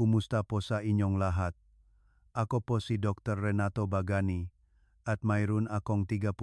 kumusta po sa inyong lahat? Ako po si Dr. Renato Bagani at mayroon akong 35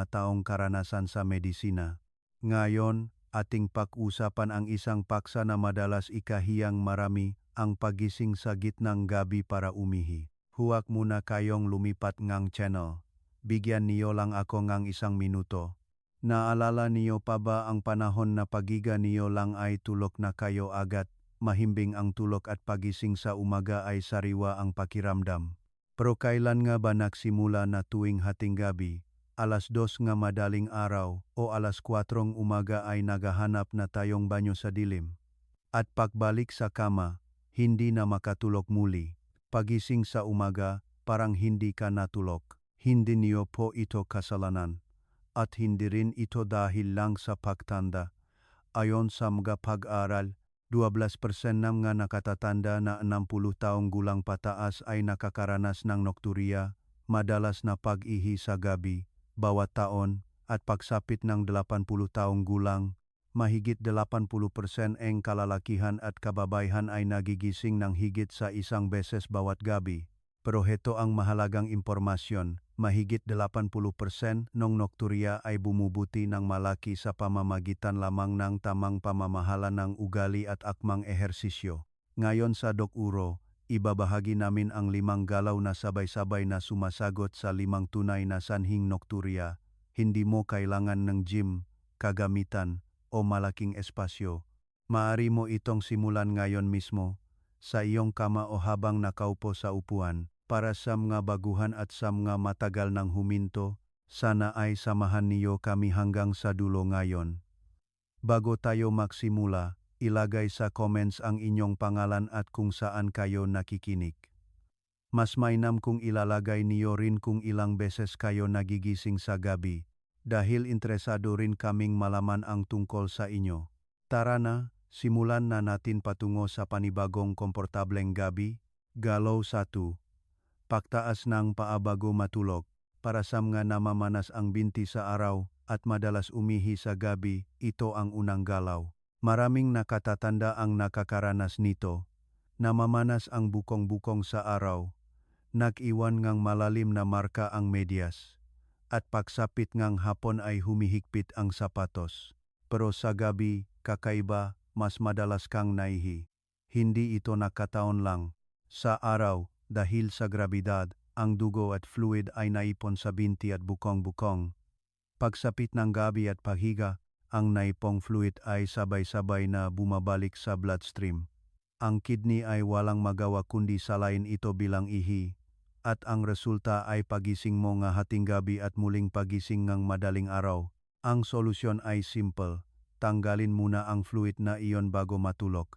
taong karanasan sa medisina. Ngayon, ating pag-usapan ang isang paksa na madalas ikahiyang marami, ang pagising sa gitnang gabi para umihi. Huwag muna kayong lumipat ngang channel. Bigyan niyo lang ako ngang isang minuto. Naalala niyo pa ba ang panahon na pagiga niyo lang ay tulog na kayo agad? Mahimbing ang tulog at pagising sa umaga ay sariwa ang pakiramdam. Pero kailan nga ba nagsimula na tuwing hating gabi, alas 2 nga madaling araw o alas 4 umaga ay naghahanap na tayong banyo sa dilim? At pagbalik sa kama, hindi na makatulog muli. Pagising sa umaga, parang hindi ka natulog. Hindi niyo po ito kasalanan. At hindi rin ito dahil lang sa pagtanda. Ayon sa mga pag-aaral, 12% ng mga nakatatanda na 60 taong gulang pataas ay nakakaranas ng nokturya, madalas na pag-ihi sa gabi, bawat taon, at pagsapit ng 80 taong gulang, mahigit 80% ng kalalakihan at kababaihan ay nagigising ng higit sa isang beses bawat gabi. Pero heto ang mahalagang impormasyon, mahigit 80% ng nokturya ay bumubuti ng malaki sa pamamagitan lamang ng tamang pamamahala ng ugali at akmang ehersisyo. Ngayon sa Doc Uro, ibabahagi namin ang 5 galaw na sabay-sabay na sumasagot sa 5 tunay na sanhing nokturya. Hindi mo kailangan ng gym, kagamitan, o malaking espasyo. Maaari mo itong simulan ngayon mismo, sa iyong kama o habang nakaupo sa upuan. Para sa mga baguhan at sa mga matagal ng huminto, sana ay samahan niyo kami hanggang sa dulo ngayon. Bago tayo magsimula, ilagay sa comments ang inyong pangalan at kung saan kayo nakikinig. Mas mainam kung ilalagay niyo rin kung ilang beses kayo nagigising sa gabi, dahil interesado rin kaming malaman ang tungkol sa inyo. Tara na, simulan na natin patungo sa panibagong komportableng gabi. Galaw 1. Pagtaas ng paa bago matulog. Para sa mga namamanas ang binti sa araw at madalas umihi sa gabi, ito ang unang galaw. Maraming nakatatanda ang nakakaranas nito. Namamanas ang bukong-bukong sa araw. Nag-iwan ngang malalim na marka ang medyas. At pagsapit ngang hapon ay humihigpit ang sapatos. Pero sa gabi, kakaiba, mas madalas kang naihi. Hindi ito nakataon lang. Sa araw, dahil sa grabidad, ang dugo at fluid ay naipon sa binti at bukong-bukong. Pagsapit ng gabi at paghiga, ang naipong fluid ay sabay-sabay na bumabalik sa bloodstream. Ang kidney ay walang magawa kundi salain ito bilang ihi, at ang resulta ay pagising mo nga hating gabi at muling pagising ngang madaling araw. Ang solusyon ay simple, tanggalin muna ang fluid na iyon bago matulog.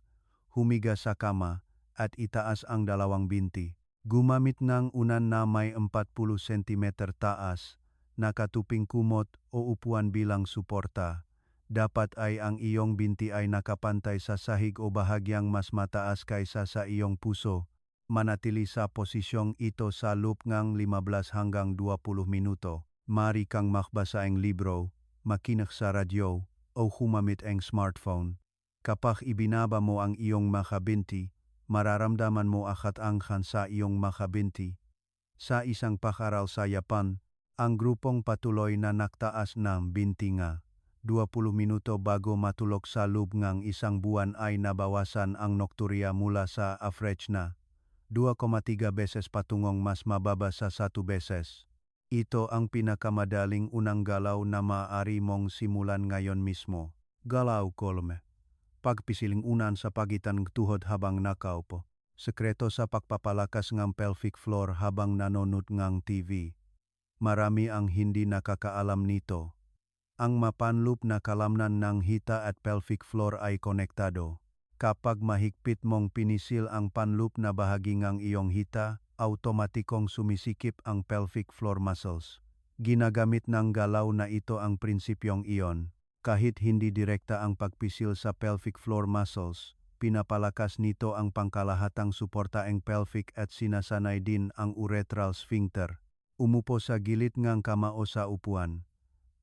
Humiga sa kama, at itaas ang dalawang binti. Gumamit ng unan na may 40 cm taas, nakatuping kumot o upuan bilang suporta. Dapat ay ang iyong binti ay nakapantay sa sahig o bahagyang mas mataas kaysa sa iyong puso. Manatili sa posisyong ito sa loob ng 15 hanggang 20 minuto. Mari kang makbasa ang libro, makinig sa radyo, o humamit ang smartphone. Kapag ibinaba mo ang iyong makabinti, mararamdaman mo agad ang sa iyong makabinti. Sa isang pag-aaral sa Japan, ang grupong patuloy na nagtaas ng binti nga 20 minuto bago matulog sa loob ng isang buwan ay nabawasan ang nokturya mula sa average na 2,3 beses patungong mas mababa sa 1 beses. Ito ang pinakamadaling unang galaw na maaari mong simulan ngayon mismo. Galaw 3. Pagpisiling unan sa pagitan ng tuhod habang nakaupo. Sekreto sa pagpapalakas ng pelvic floor habang nanonood ng TV. Marami ang hindi nakakaalam nito. Ang mapanloob na kalamnan ng hita at pelvic floor ay konektado. Kapag mahigpit mong pinisil ang panloob na bahagi ng iyong hita, automatikong sumisikip ang pelvic floor muscles. Ginagamit ng galaw na ito ang prinsipyong iyon. Kahit hindi direkta ang pagpisil sa pelvic floor muscles, pinapalakas nito ang pangkalahatang suporta ang pelvic at sinasanay din ang urethral sphincter. Umupo sa gilid ng kama o sa upuan.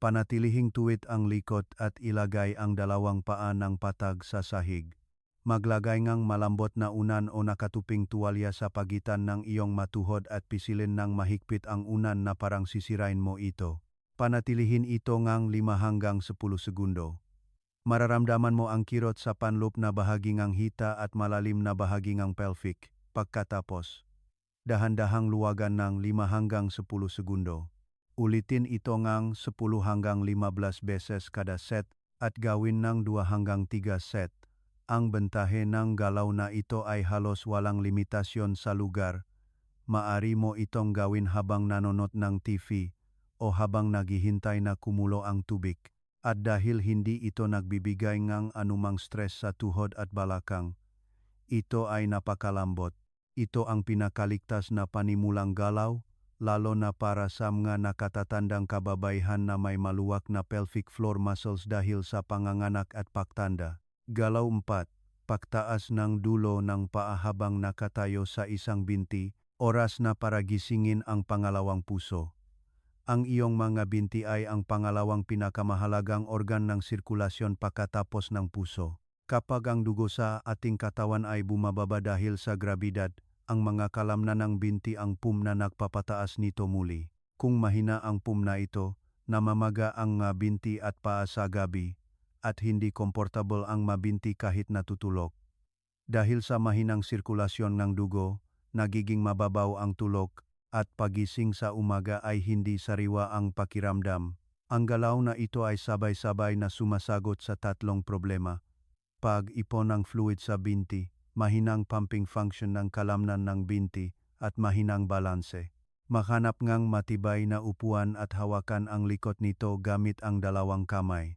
Panatilihing tuwid ang likod at ilagay ang dalawang paa ng patag sa sahig. Maglagay ngang malambot na unan o nakatuping tuwalya sa pagitan ng iyong matuhod at pisilin ng mahigpit ang unan na parang sisirain mo ito. Panatilihin ito ngang 5 hanggang 10 segundo. Mararamdaman mo ang kirot sa panloob na bahagi ng hita at malalim na bahagi ng pelvic. Pagkatapos, dahan-dahang luwagan ng 5 hanggang 10 segundo. Ulitin ito ngang 10 hanggang 15 beses kada set at gawin ng 2 hanggang 3 set. Ang bentahe ng galaw na ito ay halos walang limitasyon sa lugar. Maari mo itong gawin habang nanonood ng TV o habang naghihintay na kumulo ang tubig. At dahil hindi ito nagbibigay ng anumang stress sa tuhod at balakang, ito ay napakalambot. Ito ang pinakaligtas na panimulang galaw, lalo na para sa mga nakatatandang kababaihan na may maluwag na pelvic floor muscles dahil sa panganganak at pagtanda. Galaw 4. Pagtaas ng dulo ng paa habang nakatayo sa isang binti, oras na para gisingin ang pangalawang puso. Ang iyong mga binti ay ang pangalawang pinakamahalagang organ ng sirkulasyon pagkatapos ng puso. Kapag ang dugo sa ating katawan ay bumababa dahil sa grabidad, ang mga kalamnan ng binti ang pum na nagpapataas nito muli. Kung mahina ang pum na ito, namamaga ang binti at paa sa gabi, at hindi komportable ang mabinti kahit natutulog. Dahil sa mahinang sirkulasyon ng dugo, nagiging mababaw ang tulog, at pagising sa umaga ay hindi sariwa ang pakiramdam. Ang galaw na ito ay sabay-sabay na sumasagot sa 3 problema. Pag-ipon ng fluid sa binti, mahinang pumping function ng kalamnan ng binti, at mahinang balanse. Maghanap ngang matibay na upuan at hawakan ang likod nito gamit ang 2 kamay.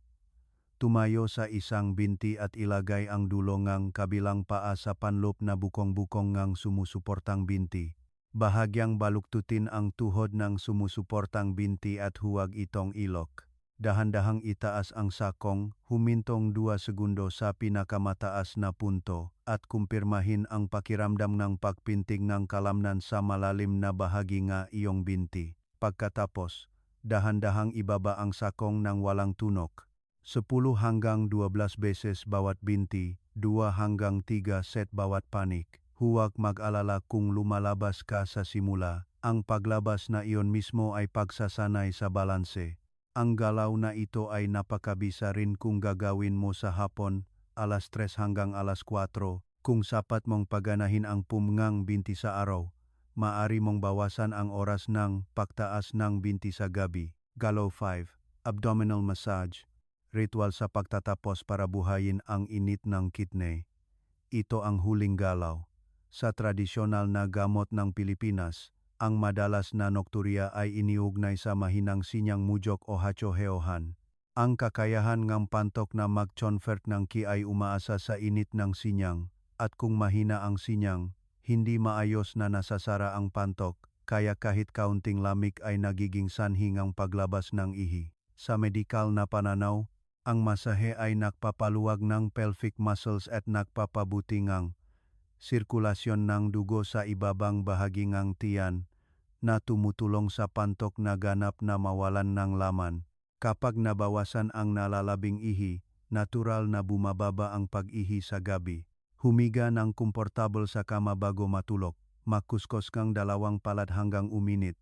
Tumayo sa isang binti at ilagay ang dulo ngang kabilang paa sa panloob na bukong-bukong ngang sumusuportang binti. Bahagyang baluktutin ang tuhod ng sumusuportang binti at huwag itong ilok. Dahan-dahang itaas ang sakong, humintong 2 segundo sa pinakamataas na punto, at kumpirmahin ang pakiramdam ng pagpintig ng kalamnan sa malalim na bahagi ng iyong binti. Pagkatapos, dahan-dahang ibaba ang sakong ng walang tunok. 10 hanggang 12 beses bawat binti, 2 hanggang 3 set bawat panik. Huwag mag-alala kung lumalabas ka sa simula, ang paglabas na iyon mismo ay pagsasanay sa balanse. Ang galaw na ito ay napakabisa rin kung gagawin mo sa hapon, alas 3 hanggang alas 4, kung sapat mong paganahin ang pumngang binti sa araw. Maari mong bawasan ang oras ng pagtaas ng binti sa gabi. Galaw 5. Abdominal massage. Ritual sa pagtatapos para buhayin ang init ng kidney. Ito ang huling galaw. Sa tradisyonal na gamot ng Pilipinas, ang madalas na nokturya ay iniugnay sa mahinang sinyang mujok o hachoheohan. Ang kakayahan ng pantok na mag-convert ng ki ay umaasa sa init ng sinyang, at kung mahina ang sinyang, hindi maayos na nasasara ang pantok, kaya kahit kaunting lamig ay nagiging sanhi ng paglabas ng ihi. Sa medikal na pananaw, ang masahe ay nagpapaluwag ng pelvic muscles at nagpapabuti ng sirkulasyon ng dugo sa ibabang bahagi ng tiyan na tumutulong sa pantok na ganap na mawalan ng laman. Kapag nabawasan ang nalalabing ihi, natural na bumababa ang pag-ihi sa gabi. Humiga ng komportable sa kama bago matulog. Makuskos kang 2 palad hanggang uminit.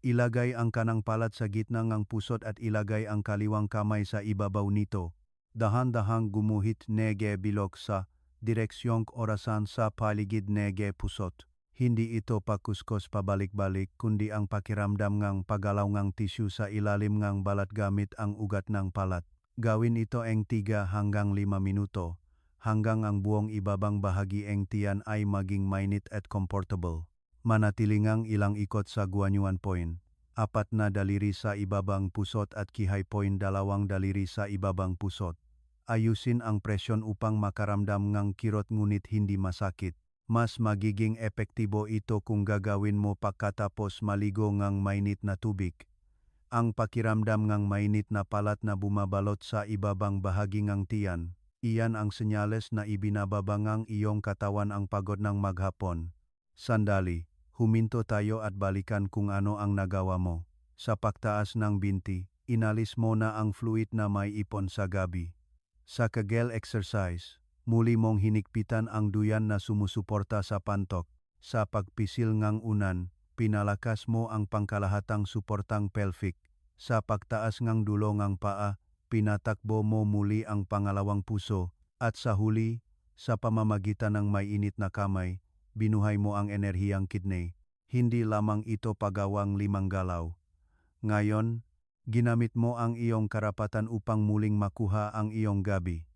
Ilagay ang kanang palad sa gitna ng pusot at ilagay ang kaliwang kamay sa ibabaw nito. Dahan-dahang gumuhit nege bilog sa direksyong orasan sa paligid nege pusot. Hindi ito pakuskos pabalik-balik kundi ang pakiramdam ng paggalaw ng tissue sa ilalim ng balat gamit ang ugat ng palad. Gawin ito ang 3 hanggang 5 minuto, hanggang ang buong ibabang bahagi ng tiyan ay maging mainit at comfortable. Manatilingang ilang ikot sa guanyuan point. 4 na daliri sa ibabang pusot at kihay point 2 daliri sa ibabang pusot. Ayusin ang presyon upang makaramdam ng kirot ngunit hindi masakit. Mas magiging epektibo ito kung gagawin mo pagkatapos maligo ng mainit na tubig. Ang pakiramdam ng mainit na palat na bumabalot sa ibabang bahagi ng tiyan, iyan ang senyales na ibinababa ng iyong katawan ang pagod ng maghapon. Sandali, huminto tayo at balikan kung ano ang nagawa mo. Sa pagtaas ng binti, inalis mo na ang fluid na may ipon sa gabi. Sa Kegel exercise, Muli mong hinikpitan ang duyan na sumusuporta sa pantok. Sa pagpisil ngang unan, pinalakas mo ang pangkalahatang suportang pelvic. Sa pagtaas ngang dulo ngang paa, pinatakbo mo muli ang pangalawang puso. At sa huli, sa pamamagitan ng may init na kamay, binuhay mo ang enerhiyang kidney. Hindi lamang ito pagawang 5 galaw. Ngayon, ginamit mo ang iyong karapatan upang muling makuha ang iyong gabi.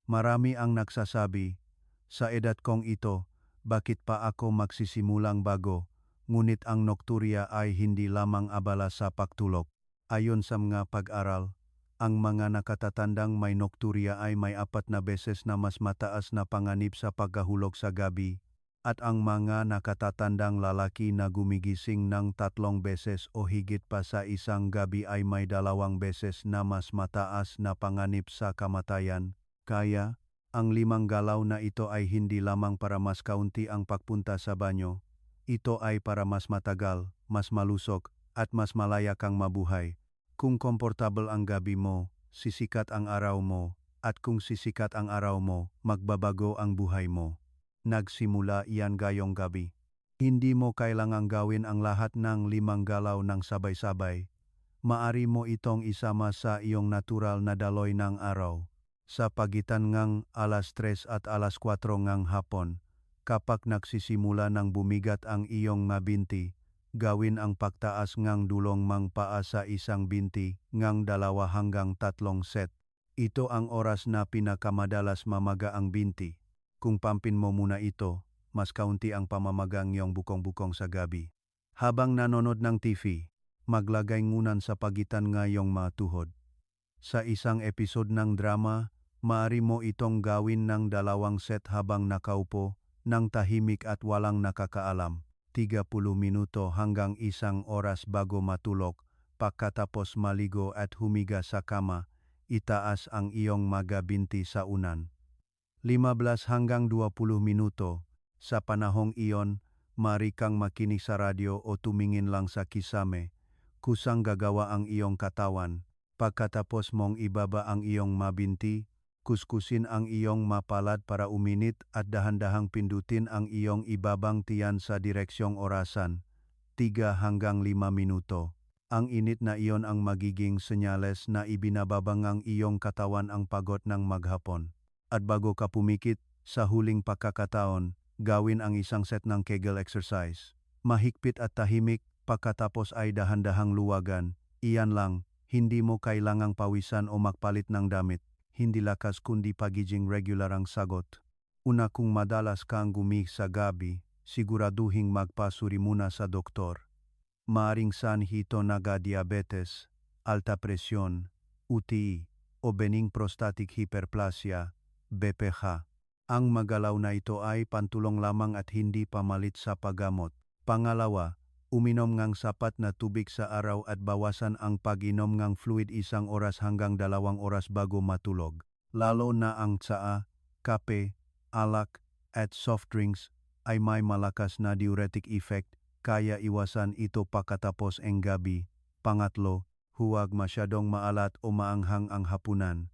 Marami ang nagsasabi, sa edad kong ito, bakit pa ako magsisimulang bago, ngunit ang nokturya ay hindi lamang abala sa pagtulog. Ayon sa mga pag-aral, ang mga nakatatandang may nokturya ay may 4 na beses na mas mataas na panganib sa pagkahulog sa gabi, at ang mga nakatatandang lalaki na gumigising ng 3 beses o higit pa sa isang gabi ay may 2 beses na mas mataas na panganib sa kamatayan. Kaya, ang 5 galaw na ito ay hindi lamang para mas kaunti ang pagpunta sa banyo. Ito ay para mas matagal, mas malusog, at mas malaya kang mabuhay. Kung komportable ang gabi mo, sisikat ang araw mo, at kung sisikat ang araw mo, magbabago ang buhay mo. Nagsimula iyan gayong gabi. Hindi mo kailangang gawin ang lahat ng 5 galaw ng sabay-sabay. Maari mo itong isama sa iyong natural na daloy ng araw. Sa pagitan ngang 3:00 at 4:00 ngang hapon, kapag nagsisimula ng bumigat ang iyong mga binti, gawin ang pagtaas ngang dulong mang paa sa isang binti ngang 2 hanggang 3 set. Ito ang oras na pinakamadalas mamaga ang binti. Kung pampin mo muna ito, mas kaunti ang pamamagang iyong bukong-bukong sa gabi. Habang nanonood ng TV, maglagay ngunan sa pagitan ng iyong mga tuhod. Sa isang episode ng drama, maaari mo itong gawin ng 2 set habang nakaupo, ng tahimik at walang nakakaalam, 30 minuto hanggang 1 oras bago matulog. Pagkatapos maligo at humiga sa kama, itaas ang iyong mga binti sa unan. 15 hanggang 20 minuto. Sa panahong iyon, maaari kang makinig sa radyo o tumingin lang sa kisame. Kusang gagawa ang iyong katawan. Pagkatapos mong ibaba ang iyong mabinti, kuskusin ang iyong mapalad para uminit at dahan-dahang pindutin ang iyong ibabang tiyan sa direksyong orasan, 3 hanggang 5 minuto. Ang init na iyon ang magiging senyales na ibinababang ang iyong katawan ang pagod ng maghapon. At bago ka pumikit, sa huling pagkakataon, gawin ang 1 set ng Kegel exercise. Mahigpit at tahimik, pagkatapos ay dahan-dahang luwagan. Iyan lang, hindi mo kailangang pawisan o magpalit ng damit. Hindi lakas kundi pagiging regular ang sagot. Una, kung madalas kang gumig sa gabi, siguraduhing magpasuri muna sa doktor. Maaring sanhi ito naga diabetes, alta presyon, UTI, o bening prostatic hyperplasia, BPH. Ang magalaw na ito ay pantulong lamang at hindi pamalit sa paggamot. Pangalawa, uminom ngang sapat na tubig sa araw at bawasan ang pag-inom ngang fluid 1 oras hanggang 2 oras bago matulog. Lalo na ang tsaa, kape, alak, at soft drinks ay may malakas na diuretic effect, kaya iwasan ito pagkatapos ng gabi. Pangatlo, huwag masyadong maalat o maanghang ang hapunan.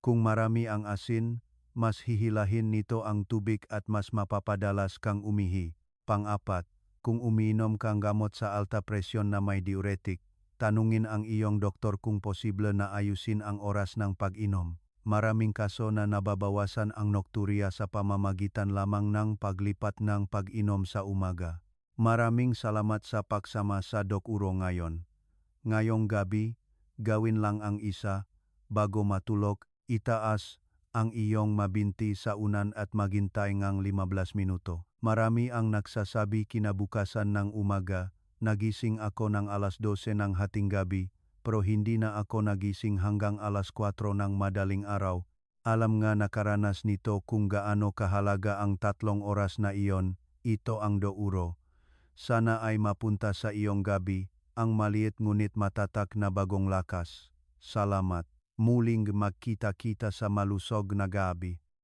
Kung marami ang asin, mas hihilahin nito ang tubig at mas mapapadalas kang umihi. Pang-apat, kung umiinom kang gamot sa alta presyon na may diuretic, tanungin ang iyong doktor kung posible na ayusin ang oras ng pag-inom. Maraming kaso na nababawasan ang nokturya sa pamamagitan lamang ng paglipat ng pag-inom sa umaga. Maraming salamat sa pagsama sa Doc Uro ngayon. Ngayong gabi, gawin lang ang isa, bago matulog, itaas ang iyong mabinti sa unan at maghintay ngang 15 minuto. Marami ang nagsasabi kinabukasan ng umaga, nagising ako ng 12:00 ng hating gabi, pero hindi na ako nagising hanggang 4:00 ng madaling araw. Alam nga nakaranas nito kung gaano kahalaga ang 3 oras na iyon. Ito ang Douro. Sana ay mapunta sa iyong gabi, ang maliit ngunit matatak na bagong lakas. Salamat. Muling magkita-kita sa malusog na gabi.